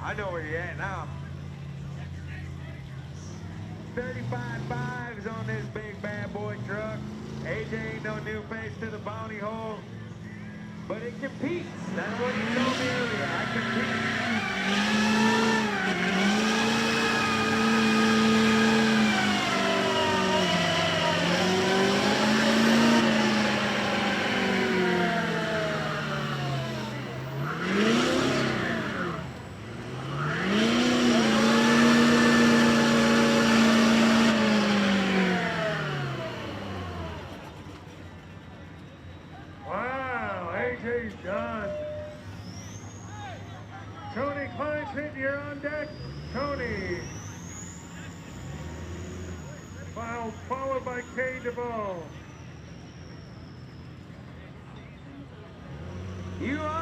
I know where you're at now. 35 fives on this big bad boy truck. AJ ain't no new face to the bounty hole, but it competes. That's what you told me earlier. I compete. Wow, AJ's done. Tony Kleinschmidt, you're on deck. Tony. Followed by Kay DeVoe. You are